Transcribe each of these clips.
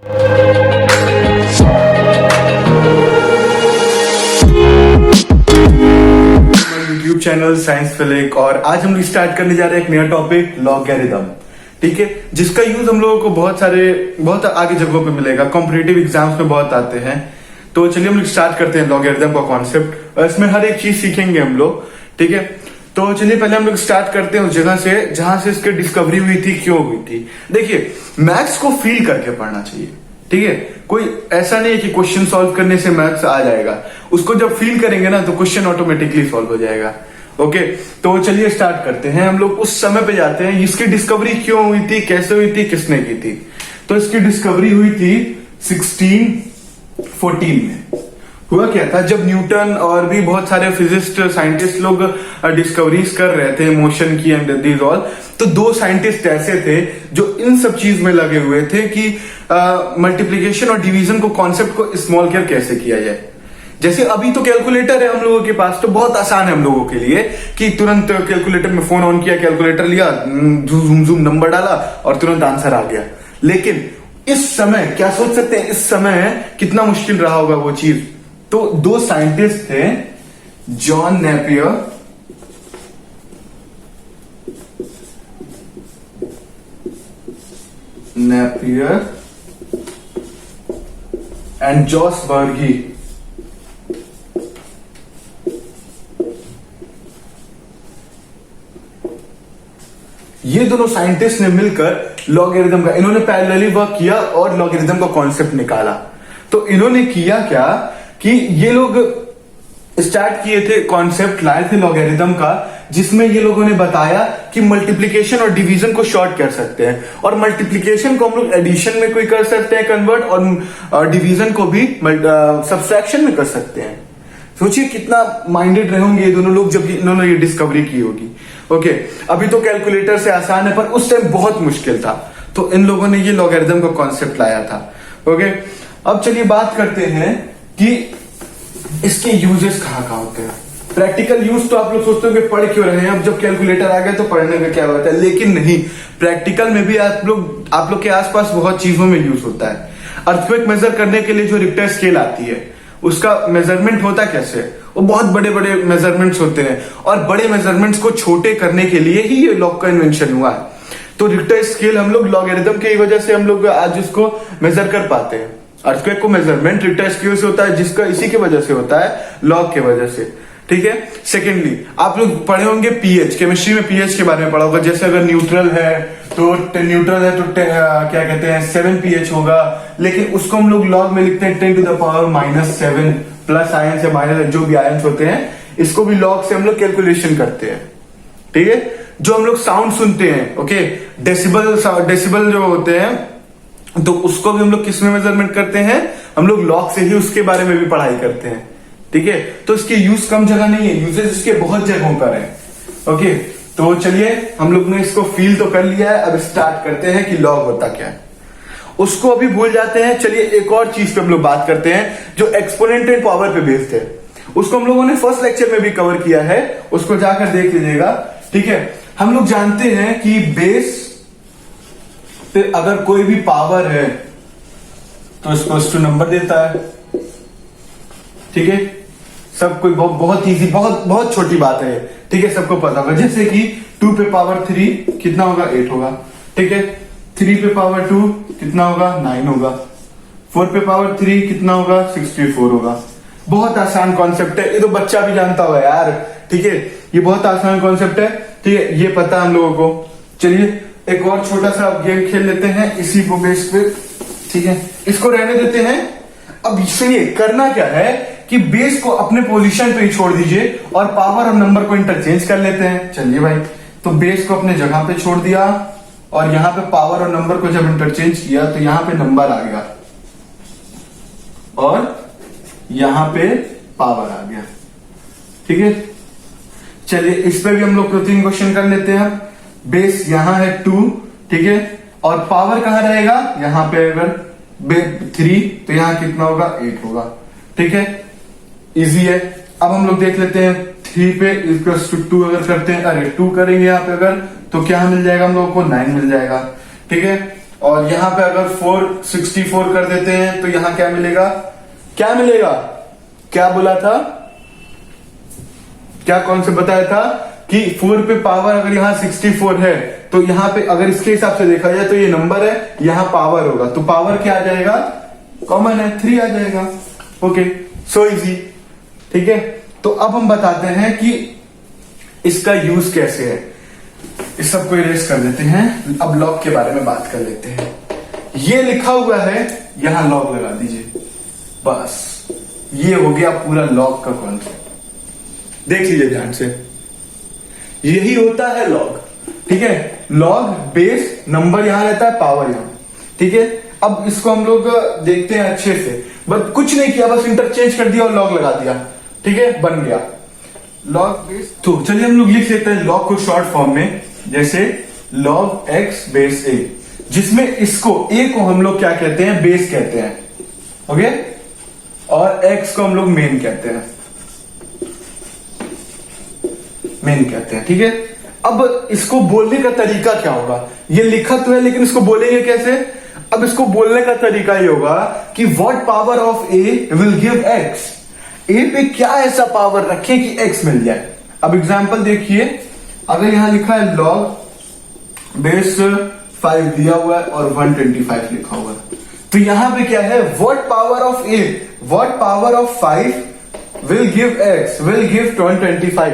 YouTube channel science philic, और आज हम स्टार्ट करने जा रहे हैं एक नया टॉपिक, लॉगरिदम। ठीक है, जिसका यूज हम लोगों को बहुत आगे जगहों पे मिलेगा, कॉम्पिटिटिव एग्जाम्स में बहुत आते हैं। तो चलिए हम लोग स्टार्ट करते हैं लॉगरिदम का कॉन्सेप्ट, और इसमें हर एक चीज सीखेंगे हम लोग। ठीक है, तो चलिए पहले हम लोग स्टार्ट करते हैं उस जगह से जहां से इसकी डिस्कवरी हुई थी, क्यों हुई थी। देखिए, मैथ्स को फील करके पढ़ना चाहिए। ठीक है, कोई ऐसा नहीं है कि क्वेश्चन सॉल्व करने से मैथ्स आ जाएगा, उसको जब फील करेंगे ना तो क्वेश्चन ऑटोमेटिकली सॉल्व हो जाएगा। ओके, तो चलिए स्टार्ट करते हैं। हम लोग उस समय पे जाते हैं, इसकी डिस्कवरी क्यों हुई थी, कैसे हुई थी, किसने की थी। तो इसकी डिस्कवरी हुई थी 1614 में। हुआ क्या था, जब न्यूटन और भी बहुत सारे फिजिस्ट साइंटिस्ट लोग डिस्कवरीज कर रहे थे मोशन की एंड दीज ऑल, तो दो साइंटिस्ट ऐसे थे जो इन सब चीज में लगे हुए थे कि मल्टीप्लिकेशन और डिवीजन को कॉन्सेप्ट को स्मॉल कर कैसे किया जाए। जैसे अभी तो कैलकुलेटर है हम लोगों के पास, तो बहुत आसान है हम लोगों के लिए कि तुरंत कैलकुलेटर में फोन ऑन किया, कैलकुलेटर लिया, जूम जूम नंबर डाला और तुरंत आंसर आ गया। लेकिन इस समय क्या सोच सकते हैं, इस समय कितना मुश्किल रहा होगा वो चीज। तो दो साइंटिस्ट थे, John Napier and Jos Bargi. ये दोनों साइंटिस्ट ने मिलकर लॉगरिदम का, इन्होंने पैरेलली वर्क किया और लॉगरिदम का कॉन्सेप्ट निकाला। तो इन्होंने किया क्या कि ये लोग स्टार्ट किए थे, कॉन्सेप्ट लाए थे लॉगरिदम का, जिसमें ये लोगों ने बताया कि मल्टीप्लिकेशन और डिवीजन को शॉर्ट कर सकते हैं, और मल्टीप्लिकेशन को हम लोग एडिशन में कोई कर सकते हैं कन्वर्ट, और डिवीजन को भी सब्सट्रैक्शन में कर सकते हैं। सोचिए कितना माइंडेड रहे होंगे ये दोनों लोग जब इन्होंने ये डिस्कवरी की होगी। ओके, अभी तो कैलकुलेटर से आसान है, पर उस टाइम बहुत मुश्किल था, तो इन लोगों ने ये लॉगरिदम का कॉन्सेप्ट लाया था। ओके, अब चलिए बात करते हैं कि इसके यूजेस कहाँ होते हैं। प्रैक्टिकल यूज तो आप लोग सोचते हो कि पढ़ क्यों रहे हैं, अब जब कैलकुलेटर आ गया तो पढ़ने का क्या होता है, लेकिन नहीं, प्रैक्टिकल में भी आप लोग के आसपास बहुत चीजों में यूज होता है। अर्थक्वेक मेजर करने के लिए जो रिक्टर स्केल आती है, उसका मेजरमेंट होता कैसे, वो बहुत बड़े बड़े मेजरमेंट्स होते हैं, और बड़े मेजरमेंट्स को छोटे करने के लिए ही ये लॉग का इन्वेंशन हुआ है। तो रिक्टर स्केल हम लोग लॉगरिदम की वजह से हम लोग आज उसको मेजर कर पाते हैं। अर्थक्वेक को मेजरमेंट रिक्टर स्केल से होता है, जिसका इसी की वजह से होता है, लॉग की वजह से। ठीक है, सेकेंडली आप लोग पढ़े होंगे पीएच, केमिस्ट्री में पीएच के बारे में पढ़ा होगा। जैसे अगर न्यूट्रल है तो क्या कहते हैं 7 pH होगा, लेकिन उसको हम लोग लॉग में लिखते हैं 10 to the power -7, plus ions या माइनस जो भी आयंस होते हैं, इसको भी लॉग से हम लोग कैलकुलेशन करते हैं। ठीक है, जो हम लोग साउंड सुनते हैं, ओके, डेसिबल जो होते हैं, तो उसको भी हम लोग किस में मेजरमेंट करते हैं, हम लोग लॉग से ही उसके बारे में भी पढ़ाई करते हैं। ठीक है, तो इसके यूज कम जगह नहीं है, यूजेस इसके बहुत जगहों पर है। ओके, तो चलिए हम लोग ने इसको फील तो कर लिया है, अब स्टार्ट करते हैं कि लॉग होता क्या है। उसको अभी भूल जाते हैं, चलिए एक और चीज पे हम लोग बात करते हैं जो एक्सपोनेंट एंड पावर पे बेस्ड है। उसको हम लोगों ने फर्स्ट लेक्चर में भी कवर किया है, उसको जाकर देख लीजिएगा। ठीक है, हम लोग जानते हैं कि बेस पे अगर कोई भी पावर है तो इसको नंबर देता है। ठीक है, सब कोई बहुत इजी, बहुत छोटी बात है। ठीक है, सबको पता होगा। जैसे कि 2 पे पावर 3 कितना होगा, 8 होगा। ठीक है, 3 पे पावर 2 कितना होगा, 9 होगा। 4 पे पावर 3 कितना होगा, 64 होगा। बहुत आसान कॉन्सेप्ट है, ये तो बच्चा भी जानता होगा यार। ठीक है, ये बहुत आसान कॉन्सेप्ट है। ठीक है, ये पता है हम लोगों को। चलिए एक और छोटा सा गेम खेल लेते हैं इसी को बेस पे। ठीक है, इसको रहने देते हैं। अब सुनिए, करना क्या है कि बेस को अपने पोजीशन पे ही छोड़ दीजिए और पावर और नंबर को इंटरचेंज कर लेते हैं। चलिए भाई, तो बेस को अपने जगह पे छोड़ दिया, और यहां पे पावर और नंबर को जब इंटरचेंज किया तो यहां पे नंबर आ गया और यहां पे पावर आ गया। ठीक है, चलिए इस पे भी हम लोग 3 क्वेश्चन कर लेते हैं। बेस यहां है 2, ठीक है, और पावर कहां रहेगा, यहां पे अगर 3 तो यहां कितना होगा, 8 होगा। ठीक है, इजी है। अब हम लोग देख लेते हैं 3 पे इक्वल्स टू 2 अगर करते हैं, अरे 2 करेंगे यहां पे अगर, तो क्या मिल जाएगा हम लोगों को, 9 मिल जाएगा। ठीक है, और यहां पे अगर 464 कर देते हैं तो यहां क्या मिलेगा, क्या मिलेगा, क्या बोला था, क्या कॉन्सेप्ट बताया था कि 4 पे पावर अगर यहां 64 है तो यहां पे अगर इसके हिसाब से देखा जाए तो ये नंबर है, यहां पावर होगा तो पावर क्या आ जाएगा, कॉमन है 3 आ जाएगा। Okay, so easy. ठीक है, तो अब हम बताते हैं कि इसका यूज कैसे है। इस सबको इरेज कर देते हैं, अब लॉग के बारे में बात कर लेते हैं। ये लिखा हुआ है, यहां लॉग लगा दीजिए, बस ये हो गया पूरा लॉग का कॉन्सेप्ट। देख लीजिए ध्यान से, यही होता है लॉग। ठीक है, लॉग बेस नंबर यहां रहता है, पावर यहां। ठीक है, अब इसको हम लोग देखते हैं अच्छे से, बस कुछ नहीं किया, बस इंटरचेंज कर दिया और लॉग लगा दिया। ठीक है, बन गया लॉग बेस। तो चलिए हम लोग लिख लेते हैं लॉग को शॉर्ट फॉर्म में, जैसे लॉग एक्स बेस ए, जिसमें इसको ए को हम लोग क्या कहते हैं, बेस कहते हैं। ओके, और एक्स को हम लोग मेन कहते हैं, मेन कहते हैं। ठीक है, अब इसको बोलने का तरीका क्या होगा, ये लिखा तो है लेकिन इसको बोलेंगे कैसे। अब इसको बोलने का तरीका ये होगा कि what power of A will give X, A पे क्या ऐसा पावर रखें कि एक्स मिल जाए। अब एग्जांपल देखिए, अगर यहां लिखा है लॉग बेस 5 दिया हुआ है और 125 लिखा हुआ है, तो यहां पे क्या है, what power of A, what power of 5 will give x, will give 125।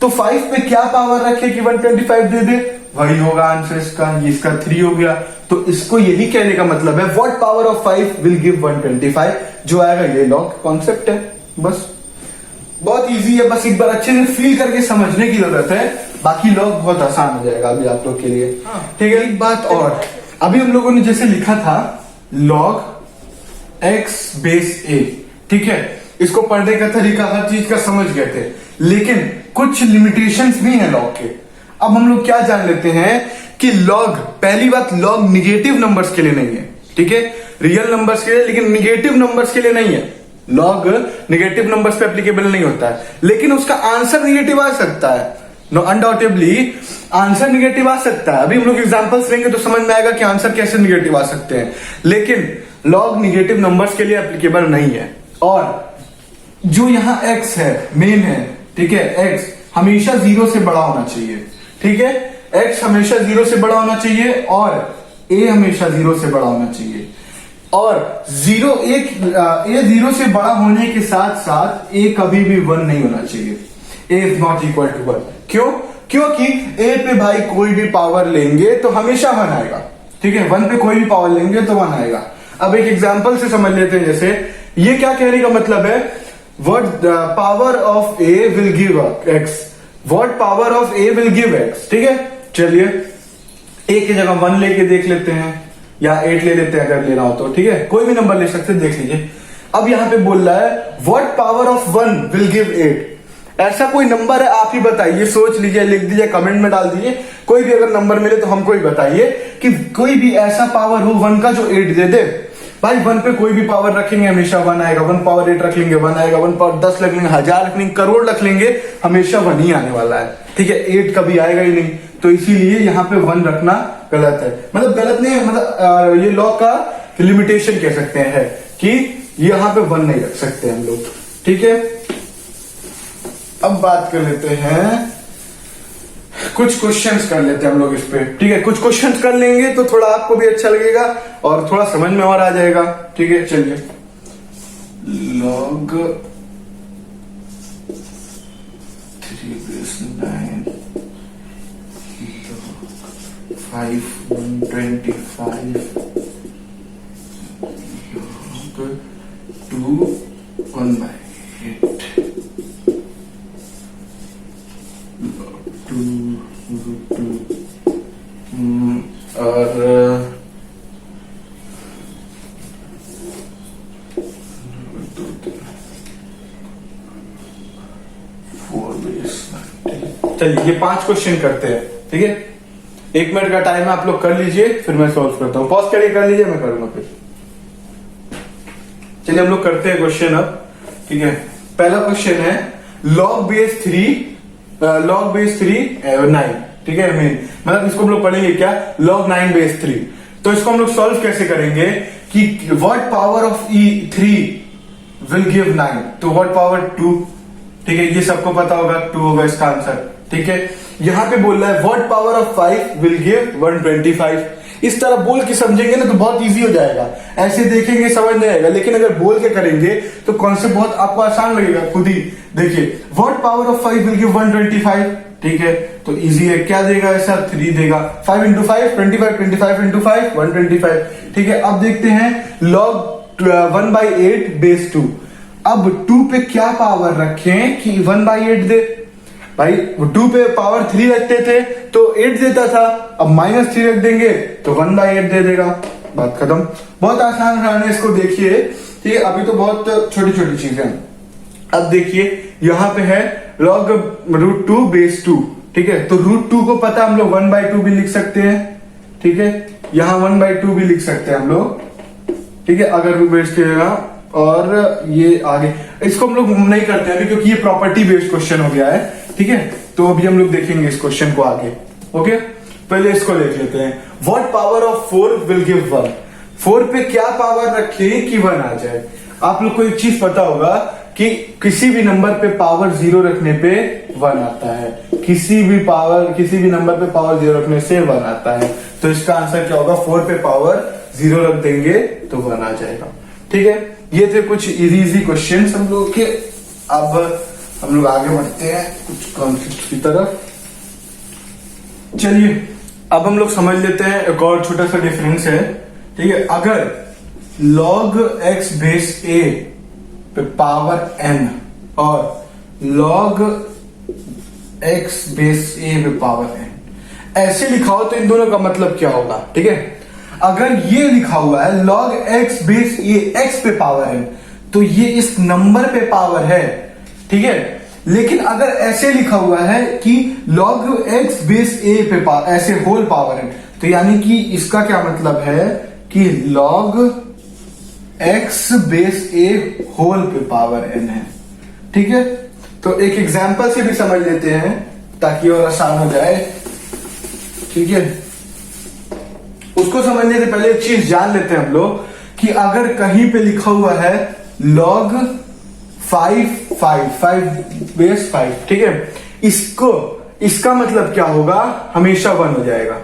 तो 5 पे क्या पावर रखे कि 125 दे दे, वही होगा आंसर इसका, इसका 3 हो गया। तो इसको यही कहने का मतलब है what power of 5 will give 125, जो आएगा ये लॉग कॉन्सेप्ट है। बस बहुत इजी है, बस एक बार अच्छे से फील करके समझने की जरूरत है, बाकी लॉग बहुत आसान हो जाएगा अभी आप लोग के लिए। ठीक है, एक बात और, अभी हम लोगों ने जैसे लिखा था लॉग एक्स बेस ए, ठीक है, इसको पढ़ने का तरीका हर चीज का समझ गए थे, लेकिन कुछ लिमिटेशंस भी हैं लॉग के। अब हम लोग क्या जान लेते हैं कि लॉग, पहली बात, लॉग निगेटिव नंबर्स के लिए नहीं है। ठीक है, रियल नंबर्स के लिए, लेकिन निगेटिव नंबर्स के लिए नहीं है। लॉग निगेटिव नंबर्स पे एप्लीकेबल नहीं होता है, लेकिन उसका आंसर निगेटिव आ सकता है। नो, अनडाउटेबली आंसर निगेटिव आ सकता है। अभी हम लोग एग्जांपल्स लेंगे तो समझ में आएगा कि आंसर कैसे निगेटिव आ सकते हैं, लेकिन लॉग निगेटिव नंबर्स के लिए एप्लीकेबल नहीं है। और जो यहां x है, मेन है, ठीक है, x हमेशा 0 से बड़ा होना चाहिए। ठीक है, x हमेशा 0 से बड़ा होना चाहिए और a हमेशा 0 से बड़ा होना चाहिए। और a 0 से बड़ा होने के साथ साथ a कभी भी 1 नहीं होना चाहिए। a is not equal to 1। क्यों? क्योंकि a पे भाई कोई भी पावर लेंगे तो हमेशा 1 आएगा। ठीक है, 1 पे कोई भी पावर लेंगे तो 1 आएगा। अब एक एग्जांपल से समझ लेते हैं, जैसे ये क्या कहने का मतलब है, what power of a will give x, what power of a will give x। ठीक है, चलिए a की जगह 1 लेके देख लेते हैं, या 8 ले लेते हैं अगर लेना हो तो। ठीक है, कोई भी नंबर ले सकते हैं, देख लीजिए। अब यहां पे बोल रहा है what power of 1 will give 8। ऐसा कोई नंबर है, आप ही बताइए, सोच लीजिए, लिख दीजिए, कमेंट में डाल दीजिए, कोई भी अगर नंबर मिले तो हमको ही बताइए कि कोई भी ऐसा पावर हो 1 का जो 8 दे दे। भाई 1 पे कोई भी पावर रखेंगे हमेशा 1 आएगा, 1 पावर 8 रख लेंगे 1 आएगा, 1 पावर 10 रख लेंगे, 1000 रख लेंगे, करोड़ रख लेंगे, हमेशा 1 ही आने वाला है। ठीक है, 8 कभी आएगा ही नहीं, तो इसीलिए यहाँ पे 1 रखना गलत है। मतलब गलत नहीं है, मतलब ये लॉ का लिमिटेशन कह सकते हैं कि यहाँ पे 1 नहीं रख सकते हम लोग। ठीक है, अब बात कर लेते हैं, कुछ क्वेश्चंस कर लेते हैं हम लोग इस पे। ठीक है, कुछ क्वेश्चंस कर लेंगे तो थोड़ा आपको भी अच्छा लगेगा और थोड़ा समझ में और आ जाएगा। ठीक है, चलिए, log 3/9 5/125 log 2/1/8 और चलिए ये 5 क्वेश्चन करते हैं। ठीक है, 1 मिनट का टाइम है, आप लोग कर लीजिए, फिर मैं सॉल्व करता हूं। पॉज करके कर लीजिए, मैं करूंगा फिर। चलिए हम लोग करते हैं क्वेश्चन अब। ठीक है, पहला क्वेश्चन है log base 9। ठीक है, मेन मतलब इसको हम लोग पढ़ेंगे क्या, log 9 base 3। तो इसको हम लोग सॉल्व कैसे करेंगे कि what power of E3 will give 9, तो व्हाट पावर 2, ठीक है, ये सबको पता होगा 2 होगा इसका आंसर, ठीक है। यहां पे बोल रहा है what power of 5 will give 125। इस तरह बोल के समझेंगे ना तो बहुत इजी हो जाएगा, ऐसे देखेंगे समझ नहीं आएगा, लेकिन अगर बोल के करेंगे तो कॉन्सेप्ट बहुत आपको आसान लगेगा। खुद ही देखिए what power of 5 will give 125, ठीक है, तो इजी है, क्या देगा ऐसा 3 देगा, 5 इंटू 5 25, 25 इंटू 5 125, ठीक है। अब देखते हैं लॉग 1/8 बेस 2। अब 2 पे क्या पावर रखें कि 1/8 दे, भाई 2 पे पावर 3 रखते थे तो 8 देता था, अब -3 रख देंगे तो 1/8 दे देगा, बात खत्म। बहुत आसान है, इसको देखिए, ठीक है। अभी तो बहुत छोटी छोटी चीजें। अब देखिए यहां पे है log √2 बेस 2, ठीक है, तो √2 को पता हम लोग 1/2 भी लिख सकते हैं, ठीक है, यहां 1/2 भी लिख सकते हैं हम लोग, ठीक है, अगर बेस करेगा। और ये आगे इसको हम लोग नहीं करते हैं क्योंकि ये प्रॉपर्टी बेस्ड क्वेश्चन हो गया है, ठीक है, तो अभी हम लोग देखेंगे इस क्वेश्चन को आगे। ओके, पहले इसको देख लेते हैं। What power of 4 will give 1, 4 पे क्या पावर रखे कि 1 आ जाए। आप लोग को एक चीज पता होगा कि किसी भी नंबर पे पावर 0 रखने पे 1 आता है, किसी भी नंबर पे पावर 0 रखने से 1 आता है, तो इसका आंसर क्या होगा, 4 पे पावर 0 रख देंगे तो 1 आ जाएगा, ठीक है। ये थे कुछ इजी क्वेश्चन हम लोग के। अब हम लोग आगे बढ़ते हैं कुछ कॉन्सेप्ट की तरफ। चलिए अब हम लोग समझ लेते हैं एक और छोटा सा डिफरेंस है, ठीक है। अगर log x बेस a पे पावर n और log x बेस a पे पावर n ऐसे लिखा हो तो इन दोनों का मतलब क्या होगा, ठीक है। अगर ये लिखा हुआ है log x base a x पे पावर n, तो ये इस नंबर पे पावर है, ठीक है। लेकिन अगर ऐसे लिखा हुआ है कि log x बेस a पे ऐसे होल पावर n, तो यानी कि इसका क्या मतलब है कि log x base a whole पे पावर n है, ठीक है। तो एक एग्जांपल से भी समझ लेते हैं ताकि और आसान हो जाए, ठीक है। उसको समझने से पहले एक चीज जान लेते हैं हम लोग कि अगर कहीं पे लिखा हुआ है log 5 बेस 5, ठीक है, इसका मतलब क्या होगा, हमेशा 1 हो जाएगा,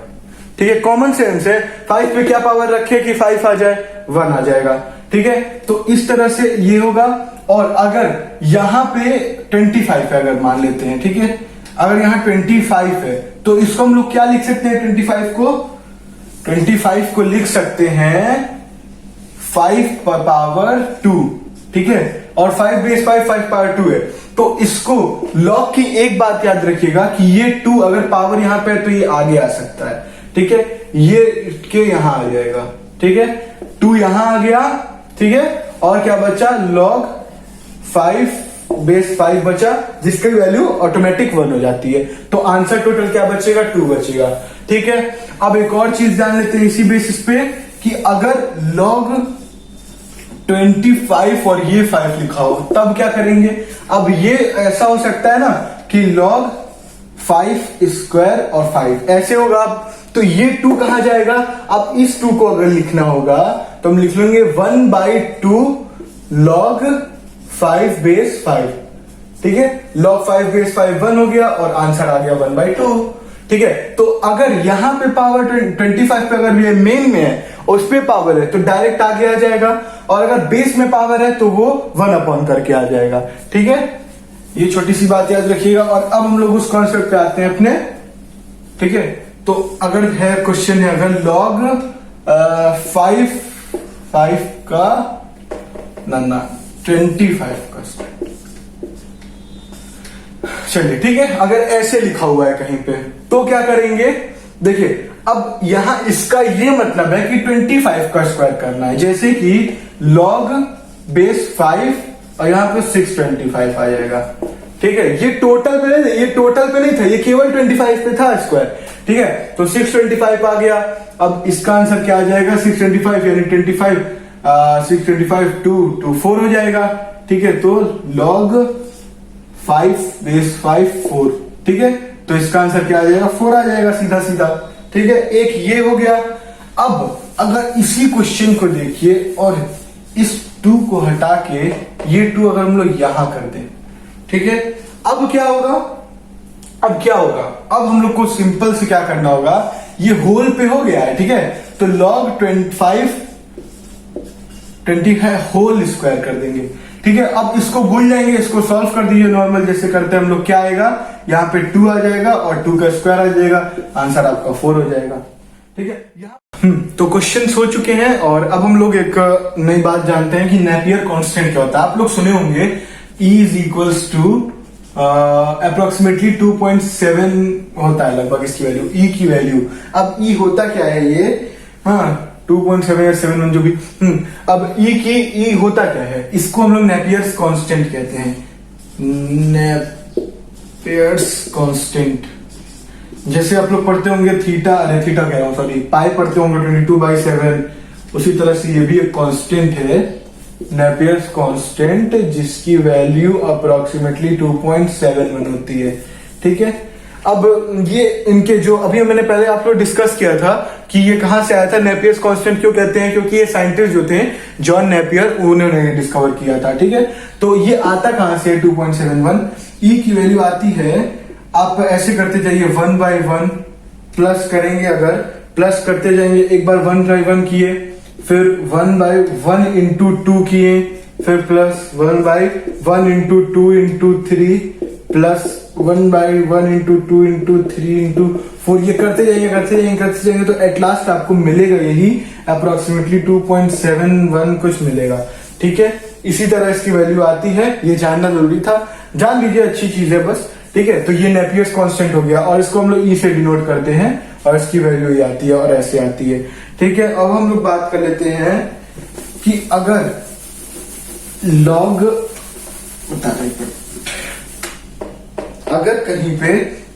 ठीक है। कॉमन सेंस है, 5 पे क्या पावर रखे कि 5 आ जाए, 1 आ जाएगा, ठीक है। तो इस तरह से ये होगा। और अगर यहां पे 25 है, अगर मान लेते हैं, ठीक है, अगर यहां 25 है तो इसको हम लोग क्या लिख सकते हैं, 25 को लिख सकते हैं 5 पावर 2, ठीक है, और 5 बेस 5 पावर 2 है। तो इसको लॉग की एक बात याद रखिएगा कि ये 2 अगर पावर यहां पे है तो ये आगे आ सकता है, ठीक है, ये के यहां आ जाएगा, ठीक है, 2 यहां आ गया, ठीक है, और क्या बचा, log 5 बेस 5 बचा, जिसकी वैल्यू ऑटोमेटिक 1 हो जाती है। तो आंसर टोटल क्या बचेगा, 2 बचेगा, ठीक है। अब एक और चीज जान लेते हैं इसी बेसिस पे कि अगर log 25 और ये 5 लिखा हो तब क्या करेंगे। अब ये ऐसा हो सकता है ना कि log 5 स्क्वायर और 5 ऐसे होगा, तो ये 2 कहां जाएगा। अब इस 2 को अगर लिखना होगा तो हम लिख लेंगे 1/2 log 5 बेस 5, ठीक है, log 5 बेस 5 1 हो गया और आंसर आ गया 1/2, ठीक है। तो अगर यहां पे पावर 25 पे अगर ये मेन में है और उस पे पावर है तो डायरेक्ट आगे आ जाएगा, और अगर बेस में पावर है तो वो 1 करके आ जाएगा, ठीक है। ये छोटी सी बात याद रखिएगा। और अब हम लोग उस कॉन्सेप्ट पे आते हैं अपने, ठीक है। तो अगर है क्वेश्चन है, अगर log 5 का 25 का, चलिए ठीक है, अगर ऐसे लिखा हुआ है कहीं पे तो क्या करेंगे, देखिए अब यहां इसका ये मतलब है कि 25 का स्क्वायर करना है, जैसे कि log बेस 5 और यहां पे 625 आ जाएगा, ठीक है। ये टोटल पे नहीं था, ये केवल 25 पे था स्क्वायर, ठीक है। तो 625 आ गया। अब इसका आंसर क्या आ जाएगा, 625 यानी 25 625 2 4 हो जाएगा, ठीक है। तो log 5 बेस 5 4, ठीक है। तो इसका आंसर क्या आ जाएगा, 4 आ जाएगा सीधा सीधा, ठीक है। एक ये हो गया। अब अगर इसी क्वेश्चन को देखिए और इस 2 को हटा के ये 2 अगर हम लोग यहां कर दें, ठीक है, अब क्या होगा, अब हम लोग को सिंपल से क्या करना होगा, ये होल पे हो गया है, ठीक है, तो log 20 है होल स्क्वायर कर देंगे, ठीक है। अब इसको भूल जाएंगे, इसको सॉल्व कर दीजिए नॉर्मल जैसे करते हैं हम लोग, क्या आएगा, यहाँ पे 2 आ जाएगा और 2 का स्क्वायर आ जाएगा, आंसर आपका 4 हो जाएगा, ठीक है। तो क्वेश्चंस हो चुके हैं और अब हम लोग एक नई बात जानते हैं कि नेपियर कांस्टेंट क्या होता है। आप लोग सुने होंगे E is equals to approximately 2.7 होता है लगभग इसकी वैल्यू, E की वैल्यू। अब E होता क्या है ये, हाँ 2.7 या 7 जो भी, अब E होता क्या है, इसको हम लोग नेपियर्स कांस्टेंट कहते हैं, नेपियर्स कांस्टेंट। जैसे आप लोग पढ़ते होंगे थीटा कह रहा हूं सॉरी, पाई पढ़ते होंगे 22/7, उसी तरह से ये भी एक कांस्टेंट है, नेपियर्स कांस्टेंट, जिसकी वैल्यू अप्रोक्सीमेटली 2.71 होती है, ठीक है। अब ये इनके जो अभी मैंने पहले आप लोग डिस्कस किया था कि ये कहां से आया था, नेपियर्स कांस्टेंट क्यों कहते हैं, क्योंकि ये साइंटिस्ट जो थे जॉन नेपियर उन्होंने डिस्कवर किया था, ठीक है। तो ये आता कहां से 2.71, ई की वैल्यू आती है, आप ऐसे करते जाइए 1/1 प्लस करेंगे, अगर प्लस करते जाएंगे, एक बार 1/1 किए, फिर 1/1 इंटू 2 किए, फिर plus 1/1 into 2 into 3 plus 1/1 into 2 into 3 into 4, ये करते जाएंगे तो एट लास्ट आपको मिलेगा यही अप्रोक्सीमेटली 2.71 कुछ मिलेगा, ठीक है। इसी तरह इसकी वैल्यू आती है, ये जानना जरूरी था, जान लीजिए, अच्छी चीज है बस, ठीक है। तो ये नेपियर्स कांस्टेंट हो गया और इसको हम लोग ई से डिनोट करते हैं और इसकी वैल्यू ये आती है और ऐसे आती है, ठीक है। अब हम लोग बात कर लेते हैं कि अगर लॉग अगर कहीं पे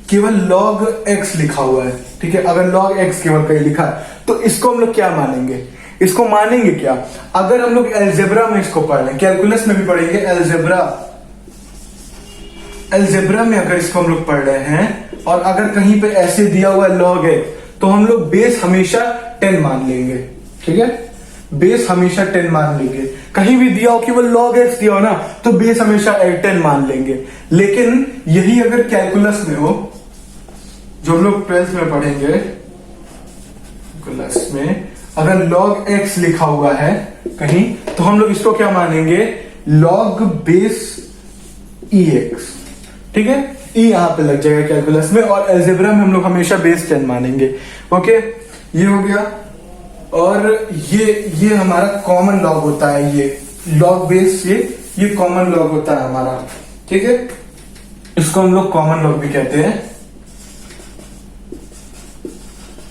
केवल log x लिखा हुआ है, ठीक है, अगर log x केवल कहीं लिखा है तो इसको हम लोग क्या मानेंगे, इसको मानेंगे क्या, अगर हम लोग एल्जेब्रा में इसको पढ़ लें, कैलकुलस में भी पढ़ेंगे, एल्जेब्रा में अगर इसको हम लोग पढ़ रहे हैं और अगर कहीं पे ऐसे दिया हुआ है log x, तो हम लोग बेस हमेशा 10 मान लेंगे, ठीक है, बेस हमेशा 10 मान लेंगे। कहीं भी दिया हो कि वो log x दिया हो ना, तो बेस हमेशा 10 मान लेंगे। लेकिन यही अगर कैलकुलस में हो, जो हम लोग 12th में पढ़ेंगे, कैलकुलस में अगर log x लिखा हुआ है कहीं, तो हम लोग इसको क्या मानेंगे, log बेस ex, ठीक है, ई यहां पे लग जाएगा कैलकुलस में, और एल्जेब्रा में हम लोग हमेशा बेस 10 मानेंगे, ओके। ये हो गया, और ये हमारा कॉमन लॉग होता है, ये लॉग बेस, ये कॉमन लॉग होता है हमारा, ठीक है, इसको हम लोग कॉमन लॉग भी कहते हैं,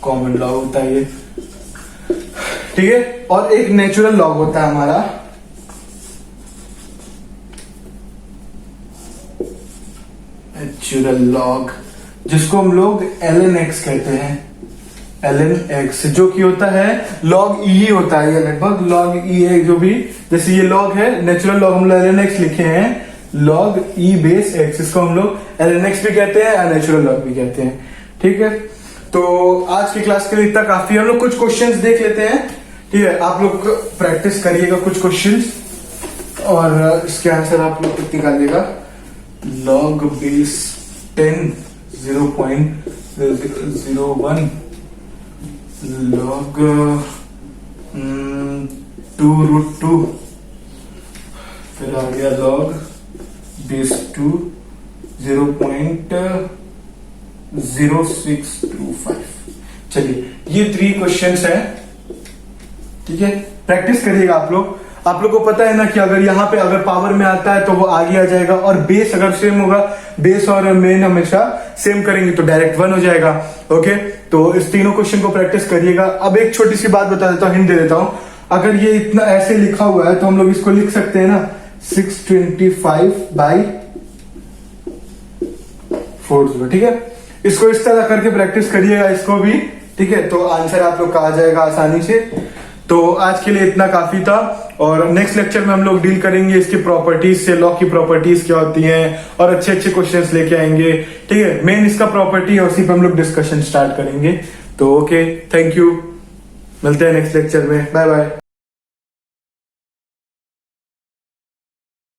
कॉमन लॉग होता है ये, ठीक है। और एक नेचुरल लॉग होता है हमारा, नेचुरल लॉग, जिसको हम लोग ln x कहते हैं, ln x, जो कि होता है log e होता है, ये लगभग log e है, जो भी जैसे ये log है, नेचुरल लॉग हम लोग ln x लिखे हैं, log e बेस x, इसको हम लोग ln x भी कहते हैं या नेचुरल लॉग भी कहते हैं, ठीक है। तो आज की क्लास के लिए इतना काफी है, हम लोग कुछ क्वेश्चंस देख लेते हैं, ठीक है, आप लोग प्रैक्टिस करिएगा कुछ क्वेश्चंस और इसके आंसर आप लोग खुद निकालिएगा। log बेस 10 0.01 log 2√2, फिर आ गया log बेस 2 0.0625। चलिए ये 3 क्वेश्चंस हैं, ठीक है, प्रैक्टिस करिएगा आप लोग को पता है ना कि अगर यहाँ पे अगर पावर में आता है तो वो आगे आ जाएगा, और बेस अगर सेम होगा, बेस और मेन हमेशा सेम करेंगे तो डायरेक्ट 1 हो जाएगा, ओके। तो इस तीनों क्वेश्चन को प्रैक्टिस करिएगा। अब एक छोटी सी बात बता देता हूँ, हिंट दे देता हूँ, अगर ये इतना ऐसे लिखा हुआ है तो हम लोग इसको लिख सकते हैं ना 625/40, ठीक है, इसको इस तरह करके प्रैक्टिस करिएगा इसको भी, ठीक है, तो आंसर आप लोग का आ जाएगा आसानी से। तो आज के लिए इतना काफी था, और नेक्स्ट लेक्चर में हम लोग डील करेंगे इसकी प्रॉपर्टीज से, लॉ की प्रॉपर्टीज क्या होती हैं, और अच्छे अच्छे क्वेश्चंस लेके आएंगे, ठीक है, मेन इसका प्रॉपर्टी है, उसी पे हम लोग डिस्कशन स्टार्ट करेंगे। तो ओके, थैंक यू। मिलते हैं नेक्स्ट लेक्चर में, बाय बाय।